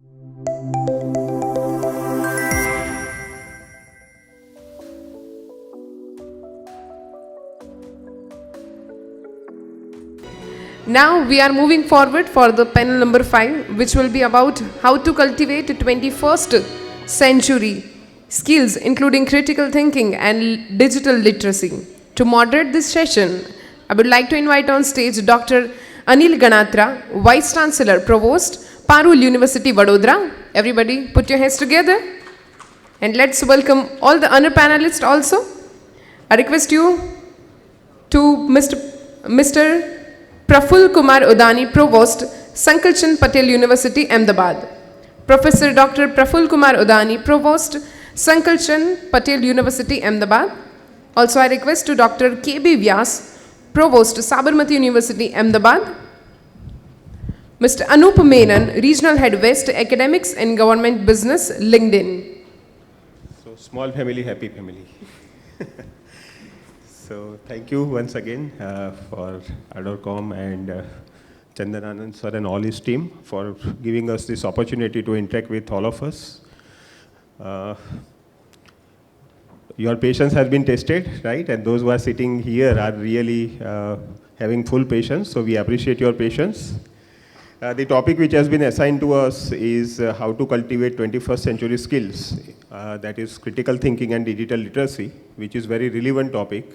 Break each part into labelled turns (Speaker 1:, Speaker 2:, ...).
Speaker 1: Now we are moving forward for the panel number 5, which will be about how to cultivate 21st century skills, including critical thinking and digital literacy. To moderate this session, I would like to invite on stage Dr. Anil Ganatra, Vice Chancellor, Provost, Parul University, Vadodara. Everybody put your hands together. And let's welcome all the other panelists also. I request you to Mr. Prafulkumar Udani, Provost, Sankalchand Patel University, Ahmedabad. Professor Dr. Prafulkumar Udani, Provost, Sankalchand Patel University, Ahmedabad. Also, I request to Dr. K.B. Vyas, Provost, Sabarmati University, Ahmedabad. Mr. Anup Menon, Regional Head West, Academics and Government Business, LinkedIn.
Speaker 2: So, small family, happy family. So, thank you once again for ArdorComm and Chandananand sir and all his team for giving us this opportunity to interact with all of us. Your patience has been tested, right? And those who are sitting here are really having full patience, so we appreciate your patience. The topic which has been assigned to us is how to cultivate 21st century skills, that is critical thinking and digital literacy, which is very relevant topic.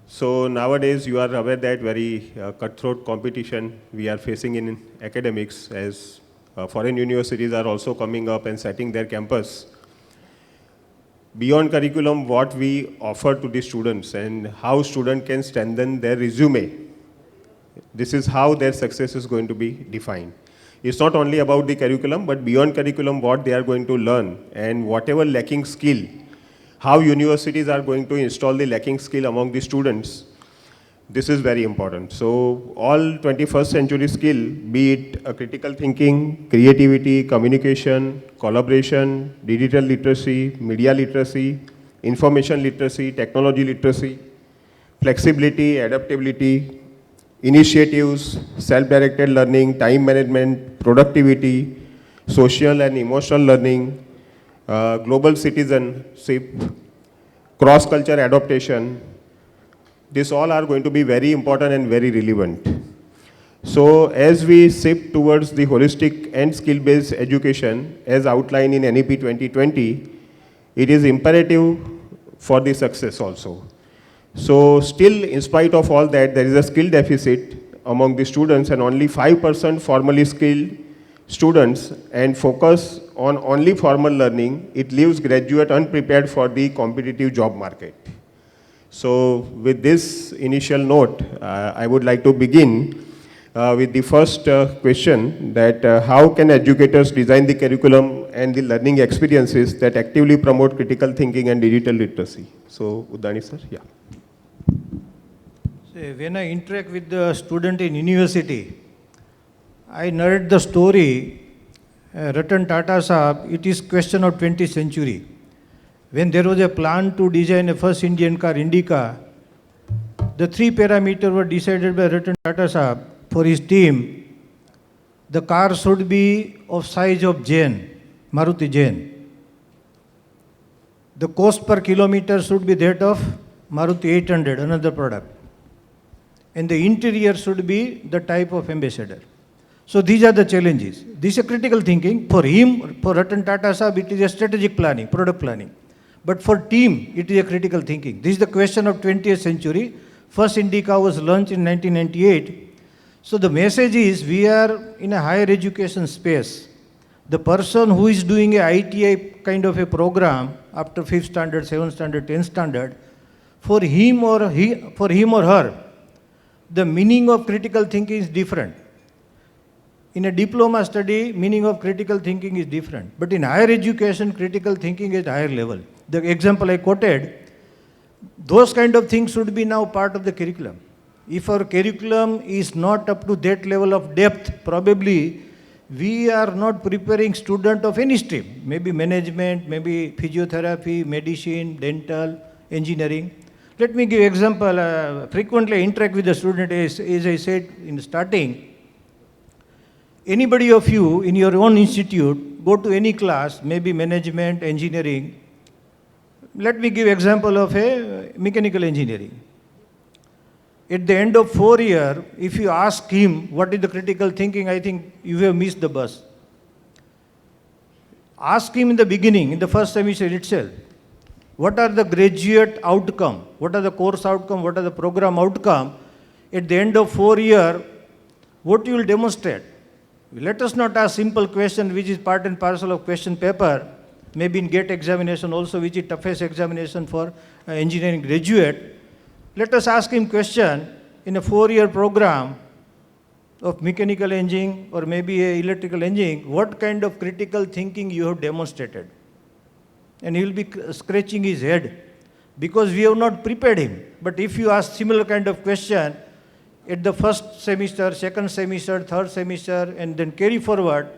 Speaker 2: So nowadays you are aware that very cutthroat competition we are facing in academics, as foreign universities are also coming up and setting their campus. Beyond curriculum, what we offer to the students and how students can strengthen their resume, this is how their success is going to be defined. It's not only about the curriculum, but beyond curriculum, what they are going to learn and whatever lacking skill, how universities are going to install the lacking skill among the students. This is very important. So all 21st century skill, be it critical thinking, creativity, communication, collaboration, digital literacy, media literacy, information literacy, technology literacy, flexibility, adaptability, initiatives, self-directed learning, time management, productivity, social and emotional learning, global citizenship, cross-culture adaptation, these all are going to be very important and very relevant. So as we shift towards the holistic and skill-based education as outlined in NEP 2020, it is imperative for the success also. So still, in spite of all that, there is a skill deficit among the students and only 5% formally skilled students, and focus on only formal learning, it leaves graduate unprepared for the competitive job market. So with this initial note, I would like to begin with the first question, that how can educators design the curriculum and the learning experiences that actively promote critical thinking and digital literacy? So Udani sir, yeah.
Speaker 3: When I interact with the student in university, I narrate the story, Ratan Tata Sahab, it is question of 20th century. When there was a plan to design a first Indian car, Indica, the 3 parameters were decided by Ratan Tata Sahab for his team. The car should be of size of Jain, Maruti Jain. The cost per kilometer should be that of Maruti 800, another product. And the interior should be the type of Ambassador. So these are the challenges. This is a critical thinking. For him, for Ratan Tata Sahab, it is a strategic planning, product planning. But for team, it is a critical thinking. This is the question of 20th century. First Indica was launched in 1998. So the message is, we are in a higher education space. The person who is doing a ITI kind of a program after 5th standard, 7th standard, 10th standard, for him or her, the meaning of critical thinking is different. In a diploma study, meaning of critical thinking is different. But in higher education, critical thinking is higher level. The example I quoted, those kind of things should be now part of the curriculum. If our curriculum is not up to that level of depth, probably we are not preparing student of any stream. Maybe management, maybe physiotherapy, medicine, dental, engineering. Let me give example. Frequently I interact with the student, as I said in starting. Anybody of you in your own institute, go to any class, maybe management, engineering. Let me give example of a mechanical engineering. At the end of 4 years, if you ask him what is the critical thinking, I think you have missed the bus. Ask him in the beginning, in the first semester itself, what are the graduate outcome, what are the course outcome, what are the program outcome. At the end of 4 years, what you will demonstrate. Let us not ask simple question which is part and parcel of question paper, maybe in GATE examination also, which is toughest examination for engineering graduate. Let us ask him question in a 4-year program of mechanical engineering or maybe a electrical engineering, what kind of critical thinking you have demonstrated. And he will be scratching his head because we have not prepared him. But if you ask similar kind of question at the first semester, second semester, third semester, and then carry forward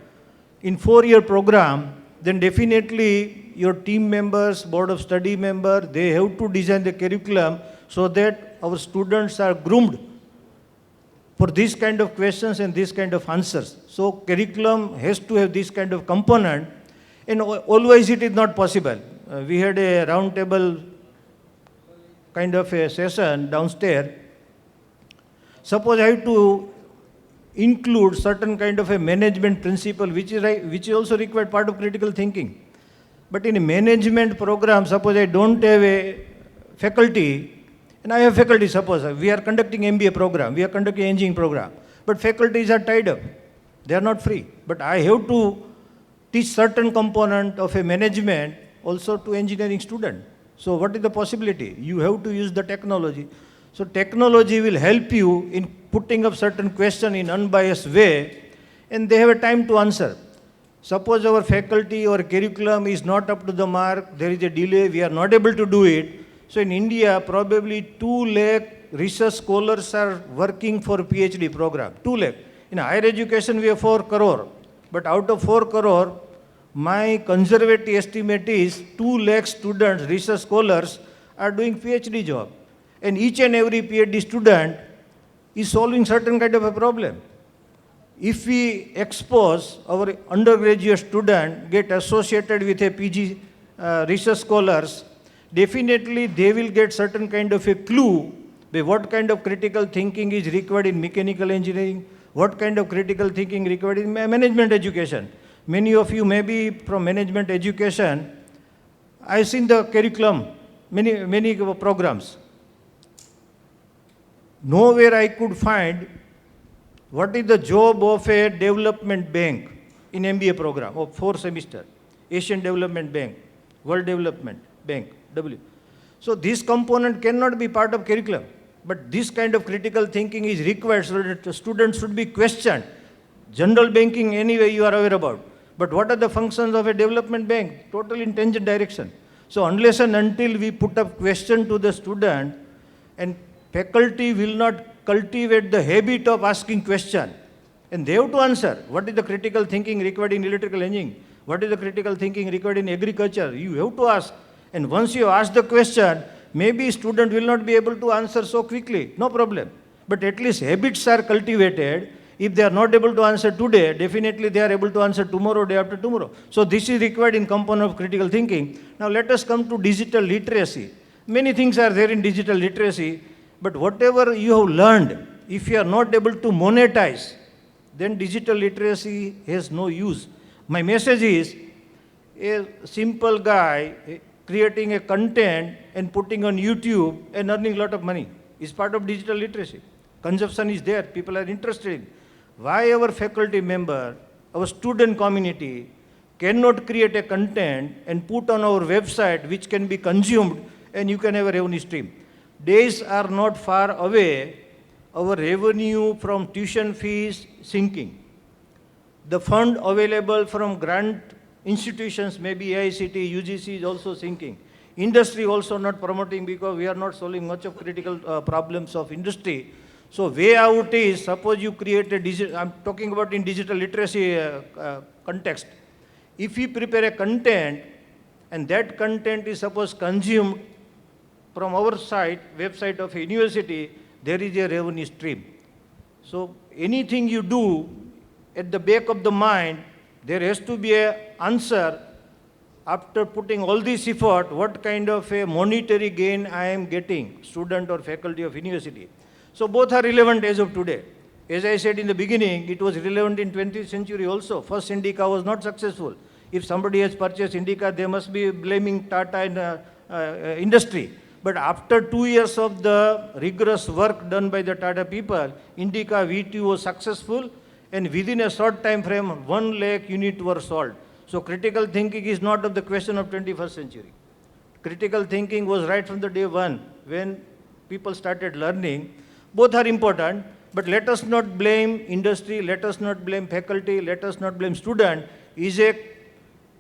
Speaker 3: in 4-year program, then definitely your team members, board of study member, they have to design the curriculum so that our students are groomed for this kind of questions and this kind of answers. So curriculum has to have this kind of component, and always it is not possible. We had a round table kind of a session downstairs. Suppose I have to include certain kind of a management principle which is also required part of critical thinking. But in a management program, suppose I don't have a faculty, and I have faculty, suppose we are conducting MBA program, we are conducting engineering program, but faculties are tied up, they are not free. But I have to teach certain component of a management also to engineering student. So what is the possibility? You have to use the technology. So technology will help you in putting up certain question in unbiased way, and they have a time to answer. Suppose our faculty or curriculum is not up to the mark, there is a delay, we are not able to do it. So in India, probably 2 lakh research scholars are working for PhD program, 2 lakh. In higher education, we have 4 crore. But out of 4 crore, my conservative estimate is 2 lakh students, research scholars, are doing PhD job. And each and every PhD student is solving certain kind of a problem. If we expose our undergraduate student, get associated with a PG research scholars, definitely they will get certain kind of a clue by what kind of critical thinking is required in mechanical engineering, what kind of critical thinking required in management education. Many of you may be from management education. I've seen the curriculum, many programs. Nowhere I could find what is the job of a development bank in MBA program of 4 semester, Asian Development Bank, World Development Bank, W. So this component cannot be part of curriculum, but this kind of critical thinking is required so that the students should be questioned. General banking anyway you are aware about, but what are the functions of a development bank? Totally in tangent direction. So unless and until we put up question to the student, and faculty will not cultivate the habit of asking question, and they have to answer. What is the critical thinking required in electrical engineering? What is the critical thinking required in agriculture? You have to ask. And once you ask the question, maybe student will not be able to answer so quickly, no problem. But at least habits are cultivated. If they are not able to answer today, definitely they are able to answer tomorrow, day after tomorrow. So this is required in component of critical thinking. Now let us come to digital literacy. Many things are there in digital literacy, but whatever you have learned, if you are not able to monetize, then digital literacy has no use. My message is, a simple guy creating a content and putting on YouTube and earning a lot of money is part of digital literacy. Consumption is there, people are interested in. Why our faculty member, our student community cannot create a content and put on our website which can be consumed and you can have a revenue stream? Days are not far away, our revenue from tuition fees sinking. The fund available from grant institutions, maybe AICT, UGC is also sinking. Industry also not promoting because we are not solving much of critical problems of industry. So way out is, suppose you create a digital, I'm talking about in digital literacy context. If you prepare a content and that content is suppose consumed from our site, website of a university, there is a revenue stream. So anything you do, at the back of the mind, there has to be an answer after putting all this effort, what kind of a monetary gain I am getting, student or faculty of university. So both are relevant as of today. As I said in the beginning, it was relevant in 20th century also. First Indica was not successful. If somebody has purchased Indica, they must be blaming Tata and industry. But after 2 years of the rigorous work done by the Tata people, Indica V2 was successful, and within a short time frame, 1 lakh units were sold. So critical thinking is not of the question of 21st century. Critical thinking was right from the day one when people started learning. Both are important, but let us not blame industry, let us not blame faculty, let us not blame student. Is a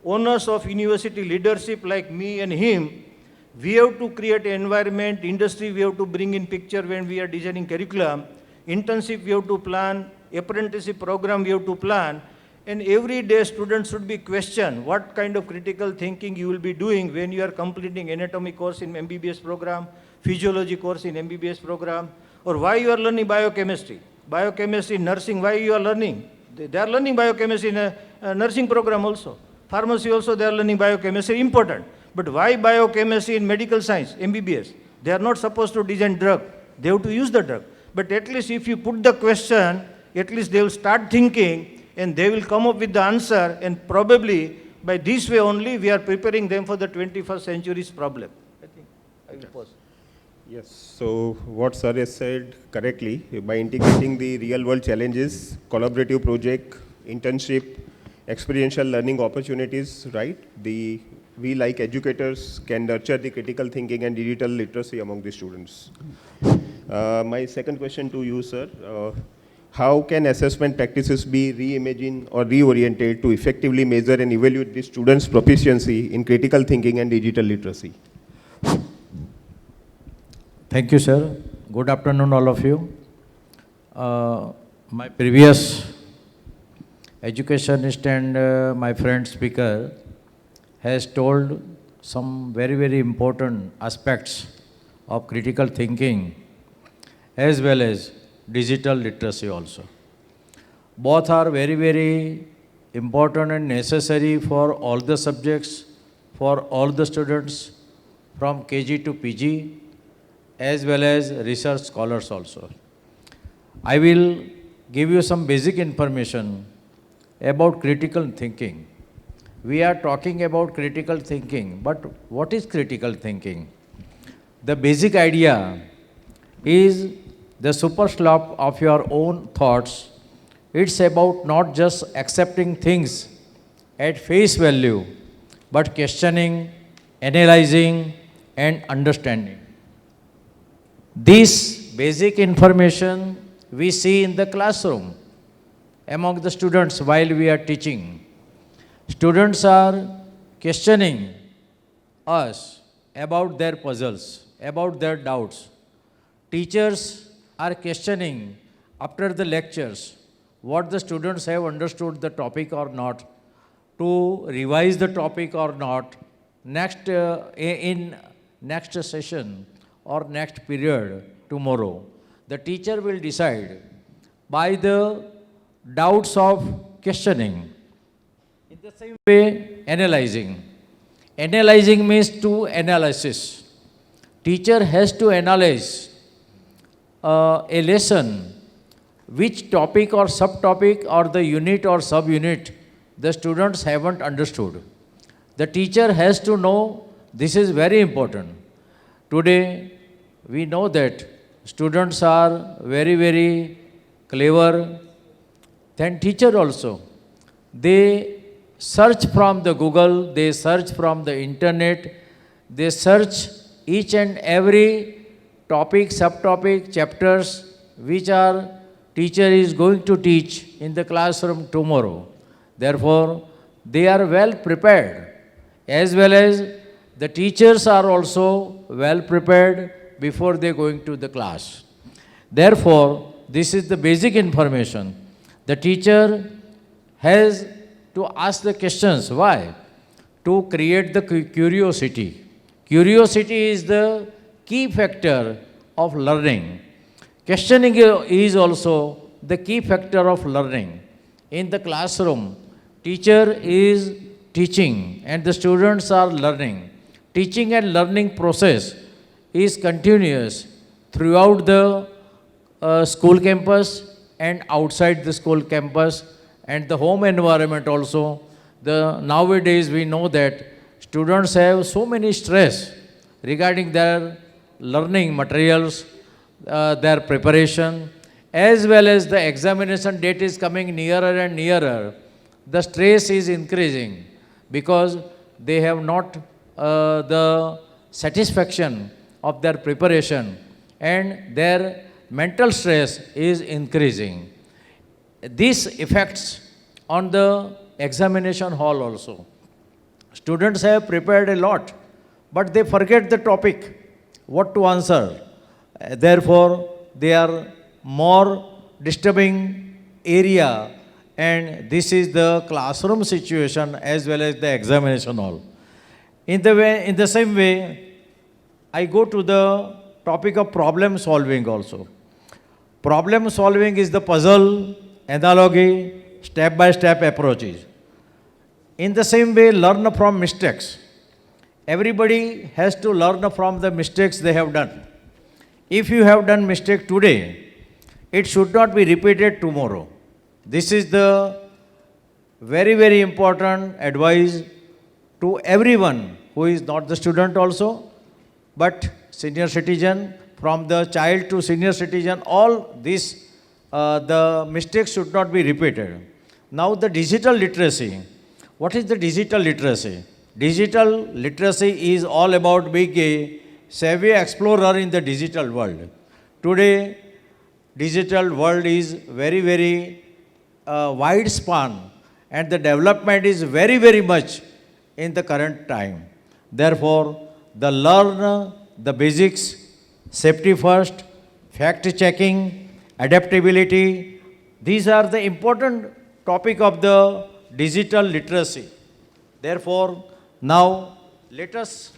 Speaker 3: onus of university leadership like me and him. We have to create an environment, industry we have to bring in picture when we are designing curriculum, internship we have to plan, apprenticeship program we have to plan, and every day students should be questioned what kind of critical thinking you will be doing when you are completing anatomy course in MBBS program, physiology course in MBBS program, or why you are learning biochemistry. Biochemistry, nursing, why you are learning? They are learning biochemistry in a nursing program also. Pharmacy also they are learning biochemistry, important. But why biochemistry in medical science, MBBS? They are not supposed to design drug. They have to use the drug. But at least if you put the question, at least they will start thinking and they will come up with the answer, and probably by this way only we are preparing them for the 21st century's problem. I think I will pause.
Speaker 2: Yes, so what sir has said correctly, by integrating the real world challenges, collaborative project, internship, experiential learning opportunities, right? We like educators can nurture the critical thinking and digital literacy among the students. My second question to you, sir, how can assessment practices be reimagined or reoriented to effectively measure and evaluate the students' proficiency in critical thinking and digital literacy?
Speaker 3: Thank you, sir. Good afternoon, all of you. My previous educationist and my friend speaker has told some very, very important aspects of critical thinking as well as digital literacy also. Both are very, very important and necessary for all the subjects, for all the students from KG to PG, as well as research scholars also. I will give you some basic information about critical thinking. We are talking about critical thinking, but what is critical thinking? The basic idea is the super slope of your own thoughts. It's about not just accepting things at face value, but questioning, analyzing, and understanding. This basic information we see in the classroom among the students while we are teaching. Students are questioning us about their puzzles, about their doubts. Teachers are questioning after the lectures what the students have understood the topic or not, to revise the topic or not, in next session or next period tomorrow. The teacher will decide by the doubts of questioning. In the same way, analyzing. Analyzing means to analysis. Teacher has to analyze a lesson, which topic or subtopic or the unit or subunit the students haven't understood. The teacher has to know this is very important. Today, we know that students are very, very clever than teacher also. They search from the Google, they search from the internet, they search each and every topic, subtopic, chapters which our teacher is going to teach in the classroom tomorrow. Therefore, they are well prepared, as well as the teachers are also well prepared before they going to the class. Therefore, this is the basic information. The teacher has to ask the questions. Why? To create the curiosity. Curiosity is the key factor of learning. Questioning is also the key factor of learning.
Speaker 4: In the classroom, teacher is teaching and the students are learning. Teaching and learning process is continuous throughout the school campus and outside the school campus and the home environment also. Nowadays we know that students have so many stress regarding their learning materials, their preparation, as well as the examination date is coming nearer and nearer. The stress is increasing because they have not the satisfaction of their preparation and their mental stress is increasing. This affects on the examination hall also. Students have prepared a lot, but they forget the topic, what to answer. Therefore, they are more disturbing area, and this is the classroom situation as well as the examination hall. In the same way, I go to the topic of problem solving also. Problem solving is the puzzle, analogy, step-by-step approaches. In the same way, learn from mistakes. Everybody has to learn from the mistakes they have done. If you have done mistake today, it should not be repeated tomorrow. This is the very, very important advice to everyone who is not the student also, but senior citizen, from the child to senior citizen, all this, the mistakes should not be repeated. Now the digital literacy. What is the digital literacy? Digital literacy is all about being a savvy explorer in the digital world. Today, digital world is very, very wide span and the development is very, very much in the current time. Therefore, learn the basics, safety first, fact checking, adaptability. These are the important topic of the digital literacy. Therefore, now let us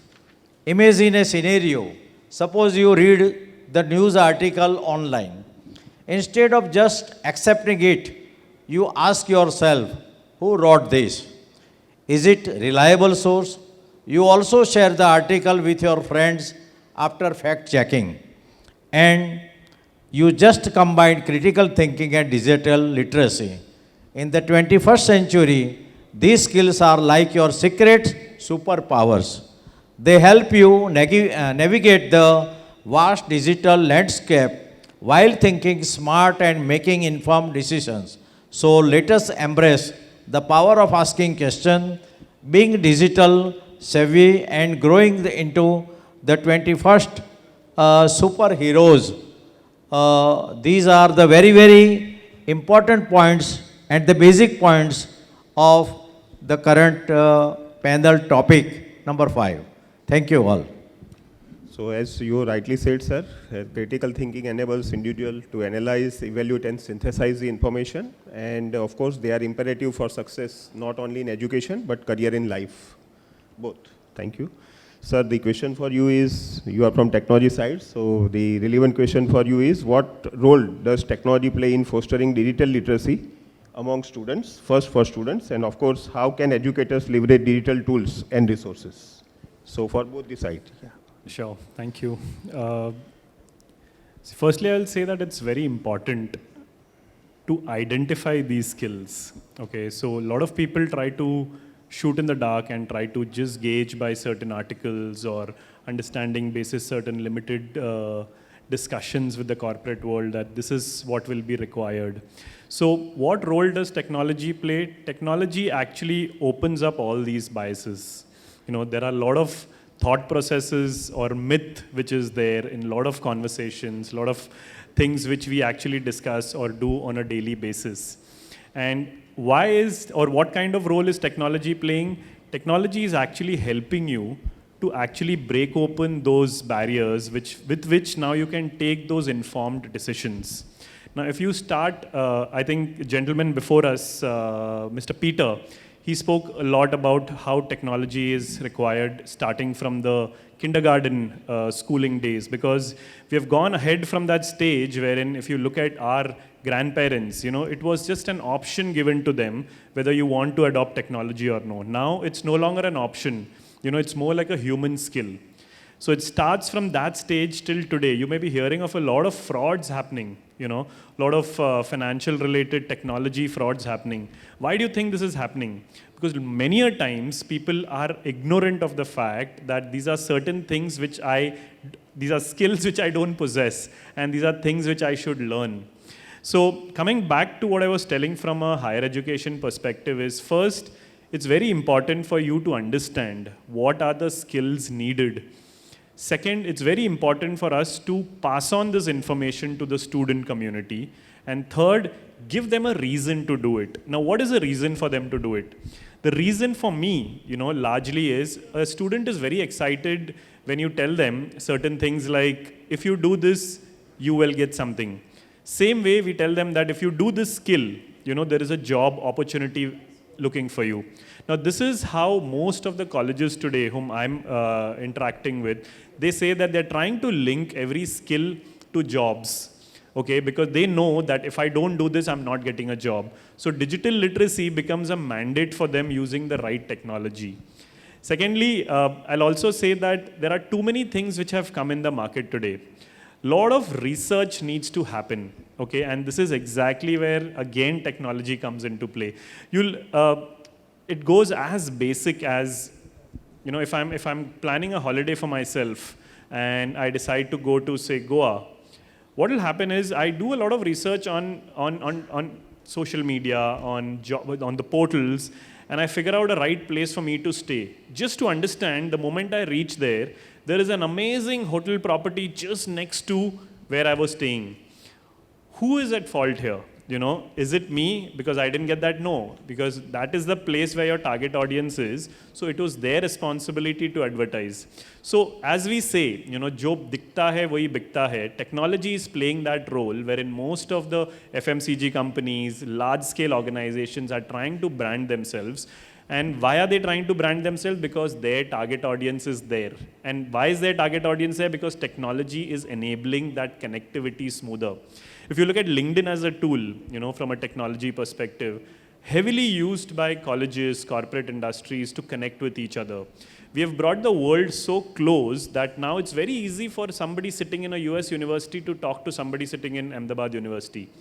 Speaker 4: imagine a scenario. Suppose you read the news article online. Instead of just accepting it, you ask yourself, who wrote this? Is it reliable source? You also share the article with your friends after fact checking. And you just combine critical thinking and digital literacy. In the 21st century, these skills are like your secret superpowers. They help you navigate the vast digital landscape while thinking smart and making informed decisions. So let us embrace the power of asking questions, being digital savvy and growing into the 21st superheroes. These are the very, very important points and the basic points of the current panel topic number 5. Thank you all.
Speaker 2: So as you rightly said, sir, critical thinking enables individual to analyze, evaluate and synthesize the information. And of course, they are imperative for success, not only in education, but career in life, both. Thank you. Sir, the question for you is, you are from technology side, so the relevant question for you is, what role does technology play in fostering digital literacy among students, first for students, and of course, how can educators leverage digital tools and resources? So for both the sides. Yeah.
Speaker 5: Sure, thank you. Firstly, I'll say that it's very important to identify these skills. Okay, so a lot of people try to shoot in the dark and try to just gauge by certain articles or understanding basis certain limited discussions with the corporate world that this is what will be required. So what role does technology play? Technology actually opens up all these biases. You know, there are a lot of thought processes or myth which is there in a lot of conversations, a lot of things which we actually discuss or do on a daily basis. And why is, or what kind of role is technology playing? Technology is actually helping you to actually break open those barriers with which now you can take those informed decisions. Now, if you start, I think gentleman before us, Mr. Peter, he spoke a lot about how technology is required starting from the kindergarten schooling days, because we have gone ahead from that stage wherein if you look at our grandparents, it was just an option given to them whether you want to adopt technology or no. Now it's no longer an option. It's more like a human skill. So it starts from that stage till today. You may be hearing of a lot of frauds happening, a lot of financial related technology frauds happening. Why do you think this is happening? Because many a times people are ignorant of the fact that these are certain things these are skills which I don't possess, and these are things which I should learn. So coming back to what I was telling from a higher education perspective is, first, it's very important for you to understand what are the skills needed. Second, it's very important for us to pass on this information to the student community. And third, give them a reason to do it. Now, what is the reason for them to do it? The reason for me, largely is a student is very excited when you tell them certain things like, if you do this, you will get something. Same way, we tell them that if you do this skill, there is a job opportunity looking for you. Now, this is how most of the colleges today, whom I'm interacting with, they say that they're trying to link every skill to jobs. Okay, because they know that if I don't do this, I'm not getting a job. So digital literacy becomes a mandate for them using the right technology. Secondly, I'll also say that there are too many things which have come in the market today. Lot of research needs to happen, okay, and this is exactly where, again, technology comes into play. It goes as basic as, if I'm planning a holiday for myself and I decide to go to, say, Goa, what will happen is I do a lot of research on social media, on the portals, and I figure out a right place for me to stay. Just to understand, the moment I reach there, there is an amazing hotel property just next to where I was staying. Who is at fault here? Is it me because I didn't get that? No, because that is the place where your target audience is. So it was their responsibility to advertise. So as we say, jo dikhta hai, wahi bikta hai. Technology is playing that role wherein most of the FMCG companies, large-scale organizations are trying to brand themselves. And why are they trying to brand themselves? Because their target audience is there. And why is their target audience there? Because technology is enabling that connectivity smoother. If you look at LinkedIn as a tool, from a technology perspective, heavily used by colleges, corporate industries to connect with each other. We have brought the world so close that now it's very easy for somebody sitting in a US university to talk to somebody sitting in Ahmedabad University,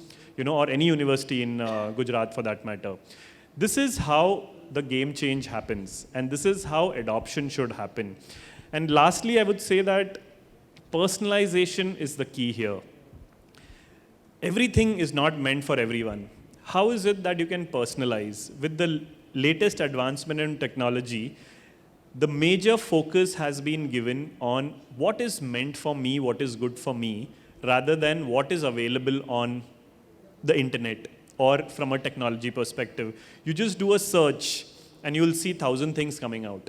Speaker 5: or any university in Gujarat for that matter. This is how the game change happens, and this is how adoption should happen. And lastly, I would say that personalization is the key here. Everything is not meant for everyone. How is it that you can personalize? With the latest advancement in technology, the major focus has been given on what is meant for me, what is good for me, rather than what is available on the internet or from a technology perspective. You just do a search and you'll see 1,000 things coming out.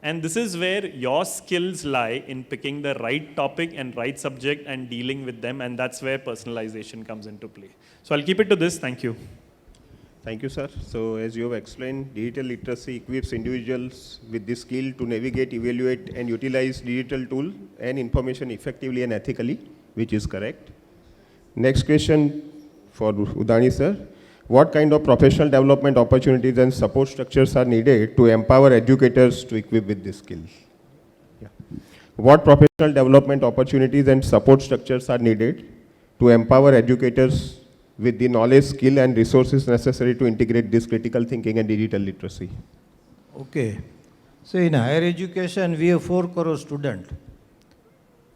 Speaker 5: And this is where your skills lie in picking the right topic and right subject and dealing with them, and that's where personalization comes into play. So I'll keep it to this. Thank you.
Speaker 2: Thank you, sir. So as you have explained, digital literacy equips individuals with the skill to navigate, evaluate, and utilize digital tool and information effectively and ethically, which is correct. Next question for Udani, sir. What kind of professional development opportunities and support structures are needed to empower educators to equip with these skills? Yeah. What professional development opportunities and support structures are needed to empower educators with the knowledge, skill, and resources necessary to integrate this critical thinking and digital literacy?
Speaker 3: Okay. So in higher education, we have 4 crore students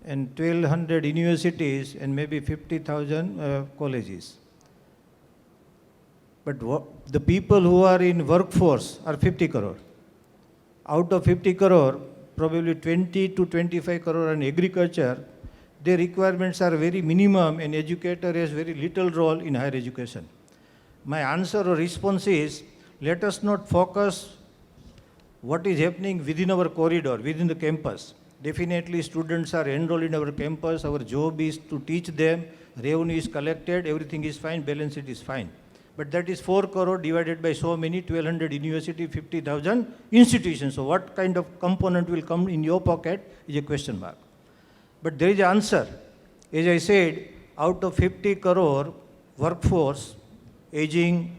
Speaker 3: and 1,200 universities and maybe 50,000 colleges. But the people who are in workforce are 50 crore. Out of 50 crore, probably 20 to 25 crore in agriculture. Their requirements are very minimum, and educator has very little role in higher education. My answer or response is, let us not focus what is happening within our corridor, within the campus. Definitely students are enrolled in our campus. Our job is to teach them. Revenue is collected. Everything is fine. Balance sheet is fine. But that is 4 crore divided by so many, 1,200 university, 50,000 institutions. So what kind of component will come in your pocket is a question mark. But there is an answer. As I said, out of 50 crore, workforce aging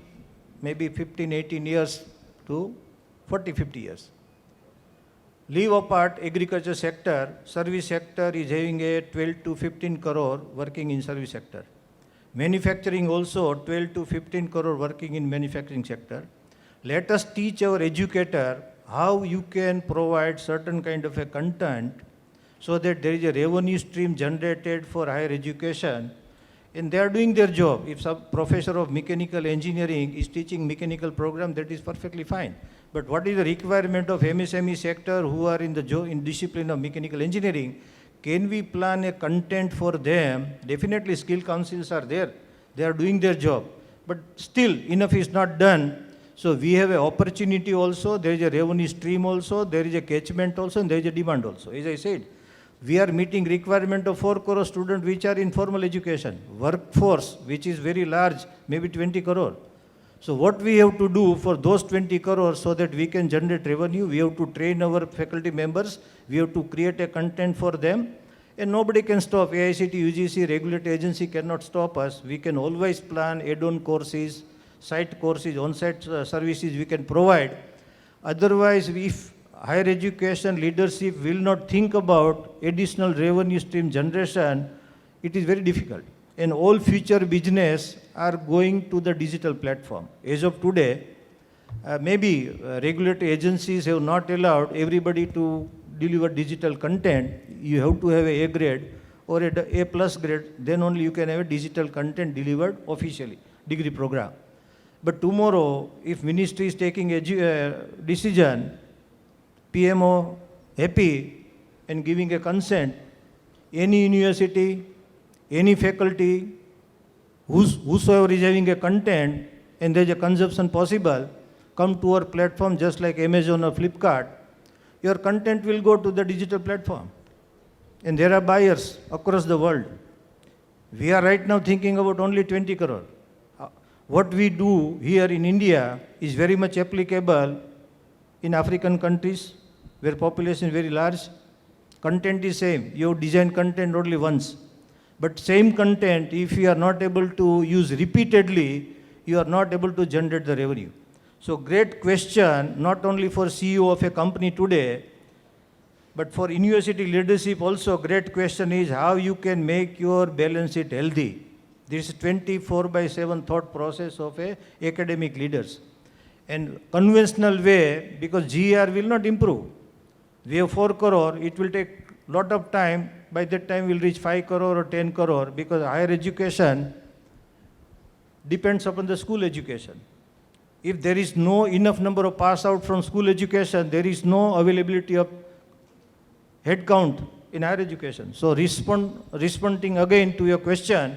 Speaker 3: maybe 15, 18 years to 40, 50 years. Leave apart agriculture sector, service sector is having a 12 to 15 crore working in service sector. Manufacturing also 12 to 15 crore working in manufacturing sector. Let us teach our educator how you can provide certain kind of a content so that there is a revenue stream generated for higher education, and they are doing their job. If some professor of mechanical engineering is teaching mechanical program, that is perfectly fine. But what is the requirement of MSME sector who are in the in discipline of mechanical engineering? Can we plan a content for them? Definitely skill councils are there. They are doing their job. But still, enough is not done. So we have an opportunity also, there is a revenue stream also, there is a catchment also, and there is a demand also. As I said, we are meeting requirement of 4 crore students which are in formal education. Workforce, which is very large, maybe 20 crore. So what we have to do for those 20 crore so that we can generate revenue, we have to train our faculty members, we have to create a content for them, and nobody can stop. AICT, UGC, regulatory agency cannot stop us. We can always plan add-on courses, site courses, on-site services we can provide. Otherwise, if higher education leadership will not think about additional revenue stream generation, it is very difficult. And all future business are going to the digital platform. As of today, maybe regulatory agencies have not allowed everybody to deliver digital content. You have to have a grade or a plus grade, then only you can have a digital content delivered officially, degree program. But tomorrow, if ministry is taking a decision, PMO happy and giving a consent, any university, any faculty, whosoever is having a content and there is a consumption possible, come to our platform just like Amazon or Flipkart, your content will go to the digital platform. And there are buyers across the world. We are right now thinking about only 20 crore. What we do here in India is very much applicable in African countries where population is very large. Content is same. You design content only once. But same content, if you are not able to use repeatedly, you are not able to generate the revenue. So great question, not only for CEO of a company today, but for university leadership also, great question is how you can make your balance sheet healthy. This is 24/7 thought process of a academic leaders. And conventional way, because GR will not improve. We have 4 crore, it will take lot of time. By that time we'll reach 5 crore or 10 crore because higher education depends upon the school education. If there is no enough number of pass out from school education, there is no availability of head count in higher education. So responding again to your question,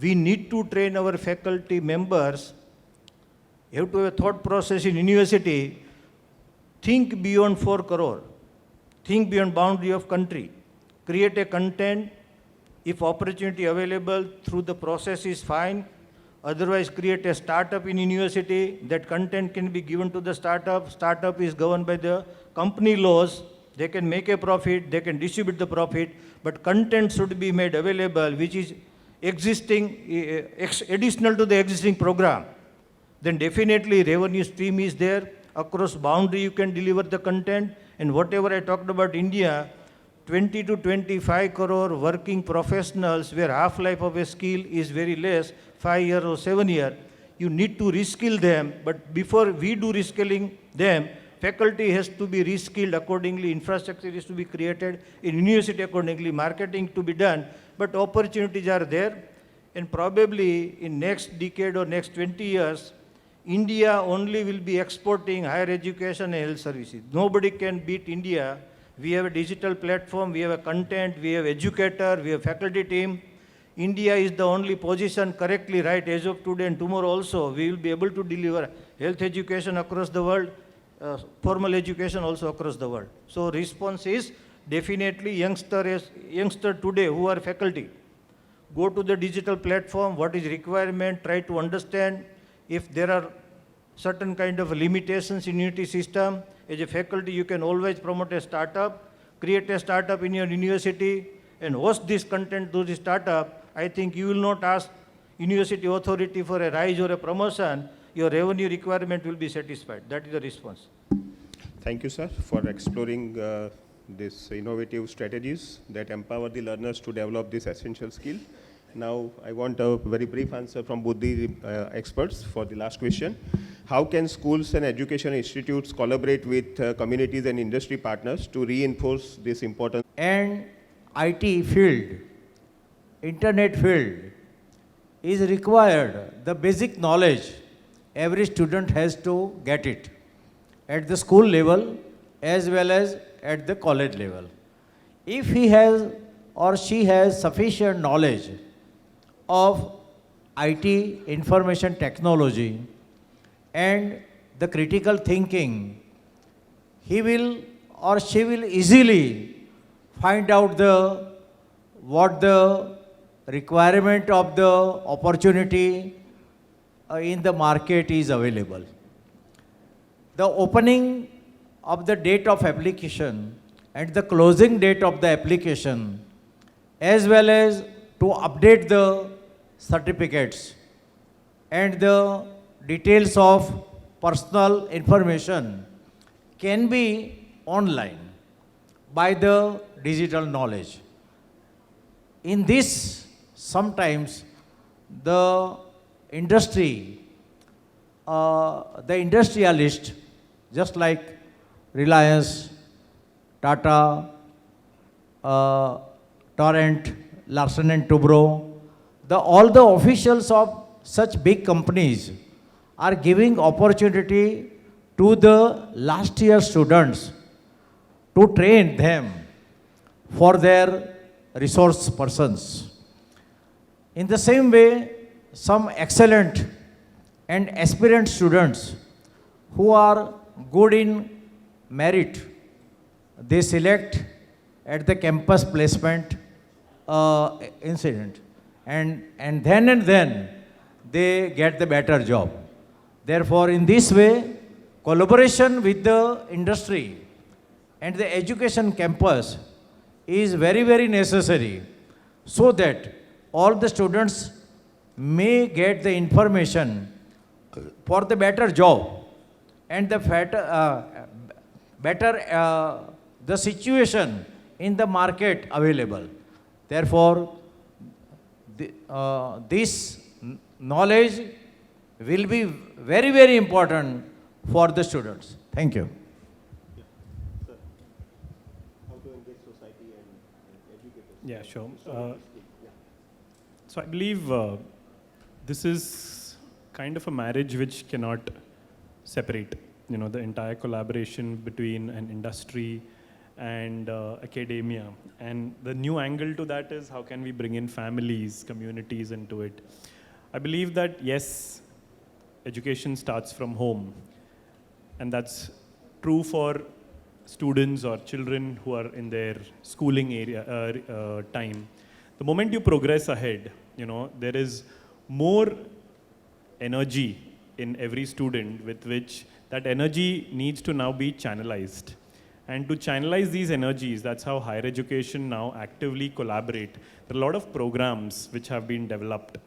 Speaker 3: we need to train our faculty members. You have to have a thought process in university. Think beyond 4 crore. Think beyond boundary of country. Create a content. If opportunity available through the process is fine. Otherwise, create a startup in university. That content can be given to the startup. Startup is governed by the company laws. They can make a profit. They can distribute the profit. But content should be made available, which is existing, additional to the existing program. Then definitely revenue stream is there. Across boundary, you can deliver the content. And whatever I talked about India, 20 to 25 crore working professionals where half-life of a skill is very less, 5 years or 7 years. You need to reskill them, but before we do reskilling them, faculty has to be reskilled accordingly, infrastructure is to be created, in university accordingly, marketing to be done, but opportunities are there, and probably in next decade or next 20 years, India only will be exporting higher education and health services. Nobody can beat India. We have a digital platform, we have a content, we have educator, we have faculty team. India is the only position correctly right as of today and tomorrow also. We will be able to deliver health education across the world, formal education also across the world. So response is definitely youngster today who are faculty. Go to the digital platform, what is requirement, try to understand if there are certain kind of limitations in unity system. As a faculty, you can always promote a startup, create a startup in your university, and host this content to the startup. I think you will not ask university authority for a rise or a promotion, your revenue requirement will be satisfied. That is the response.
Speaker 2: Thank you, sir, for exploring these innovative strategies that empower the learners to develop this essential skill. Now, I want a very brief answer from both the experts for the last question. How can schools and education institutes collaborate with communities and industry partners to reinforce this important?
Speaker 4: And IT field, internet field is required. The basic knowledge, every student has to get it at the school level as well as at the college level. If he has or she has sufficient knowledge of IT, information technology, and the critical thinking, he will or she will easily find out what the requirement of the opportunity in the market is available. The opening of the date of application and the closing date of the application, as well as to update the certificates and the details of personal information can be online by the digital knowledge. In this, sometimes the industry, the industrialist, just like Reliance, Tata, Torrent, Larsen and Toubro, all the officials of such big companies are giving opportunity to the last year students to train them for their resource persons. In the same way, some excellent and aspirant students who are good in merit, they select at the campus placement incident, and then they get the better job. Therefore, in this way, collaboration with the industry and the education campus is very, very necessary, so that all the students may get the information for the better job and the better the situation in the market available. Therefore, this knowledge will be very, very important for the students. Thank you.
Speaker 5: Yeah, sure. So I believe this is kind of a marriage which cannot separate. You know, the entire collaboration between an industry and academia. And the new angle to that is how can we bring in families, communities into it. I believe that, yes, education starts from home. And that's true for students or children who are in their schooling area time. The moment you progress ahead, you know, there is more energy in every student with which that energy needs to now be channelized. And to channelize these energies, that's how higher education now actively collaborate. There are a lot of programs which have been developed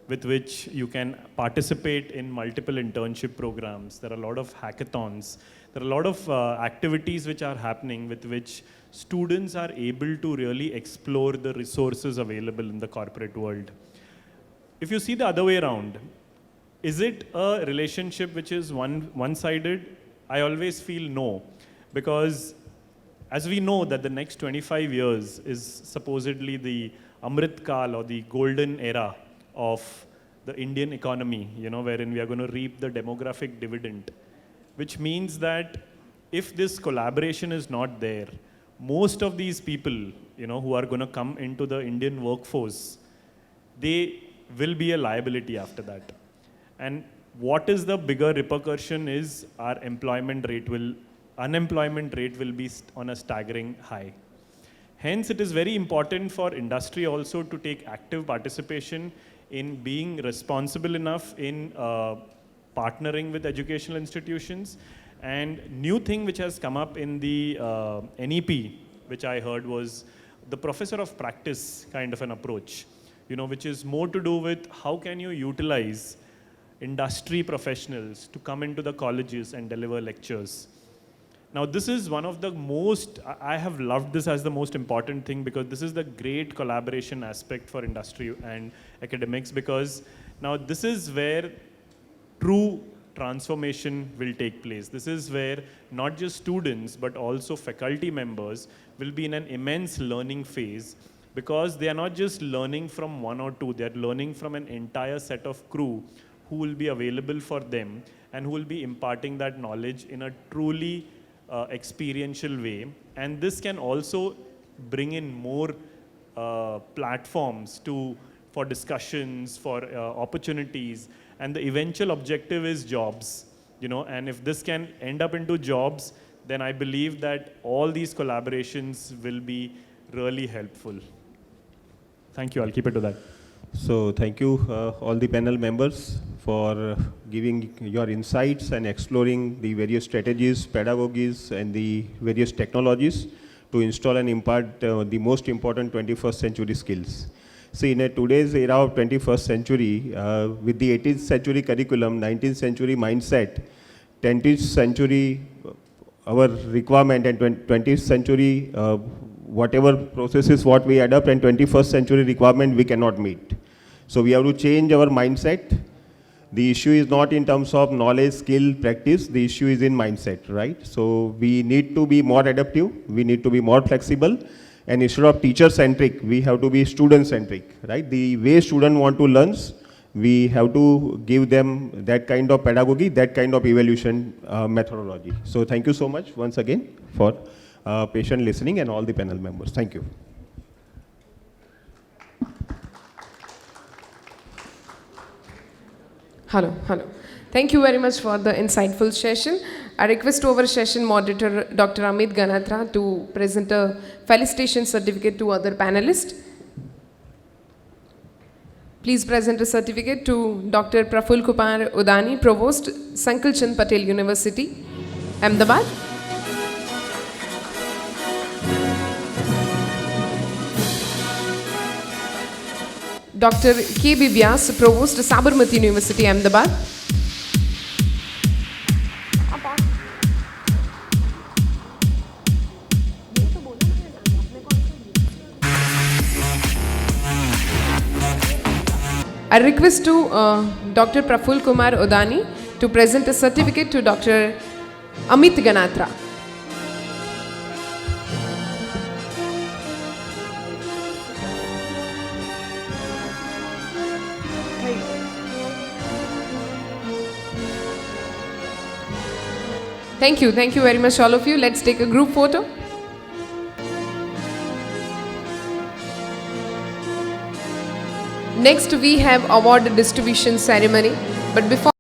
Speaker 5: with which you can participate in multiple internship programs. There are a lot of hackathons. There are a lot of activities which are happening with which students are able to really explore the resources available in the corporate world. If you see the other way around, is it a relationship which is one-sided? I always feel no, because as we know that the next 25 years is supposedly the Amrit Kal or the golden era of the Indian economy, you know, wherein we are going to reap the demographic dividend, which means that if this collaboration is not there, most of these people, you know, who are going to come into the Indian workforce, they will be a liability after that. And what is the bigger repercussion is our unemployment rate will be on a staggering high. Hence, it is very important for industry also to take active participation in being responsible enough in partnering with educational institutions. And new thing which has come up in the NEP, which I heard was the professor of practice kind of an approach. which is more to do with how can you utilize industry professionals to come into the colleges and deliver lectures. Now, this is one of the most, I have loved this as the most important thing, because this is the great collaboration aspect for industry and academics, because now this is where true transformation will take place. This is where not just students, but also faculty members will be in an immense learning phase, because they are not just learning from one or two, they are learning from an entire set of crew who will be available for them and who will be imparting that knowledge in a truly experiential way. And this can also bring in more platforms for discussions, for opportunities, and the eventual objective is jobs, and if this can end up into jobs, then I believe that all these collaborations will be really helpful. Thank you, I'll keep it to that.
Speaker 2: So thank you all the panel members for giving your insights and exploring the various strategies, pedagogies, and the various technologies to install and impart the most important 21st century skills. See, in today's era of 21st century, with the 18th century curriculum, 19th century mindset, 20th century our requirement, and 20th century whatever processes what we adopt, and 21st century requirement we cannot meet. So we have to change our mindset. The issue is not in terms of knowledge, skill, practice. The issue is in mindset, right? So we need to be more adaptive. We need to be more flexible. And instead of teacher-centric, we have to be student-centric, right? The way students want to learn, we have to give them that kind of pedagogy, that kind of evaluation methodology. So thank you so much once again for patient listening, and all the panel members. Thank you.
Speaker 1: Hello. Thank you very much for the insightful session. I request our session moderator, Dr. Amit Ganatra, to present a felicitation certificate to other panelists. Please present a certificate to Dr. Prafulkumar Udani, Provost, Sankalchand Patel University, Ahmedabad. Dr. K.B. Vyas, Provost, Sabarmati University, Ahmedabad. I request to Dr. Prafulkumar Udani to present a certificate to Dr. Amit Ganatra. Thank you very much all of you. Let's take a group photo. Next we have award distribution ceremony, but before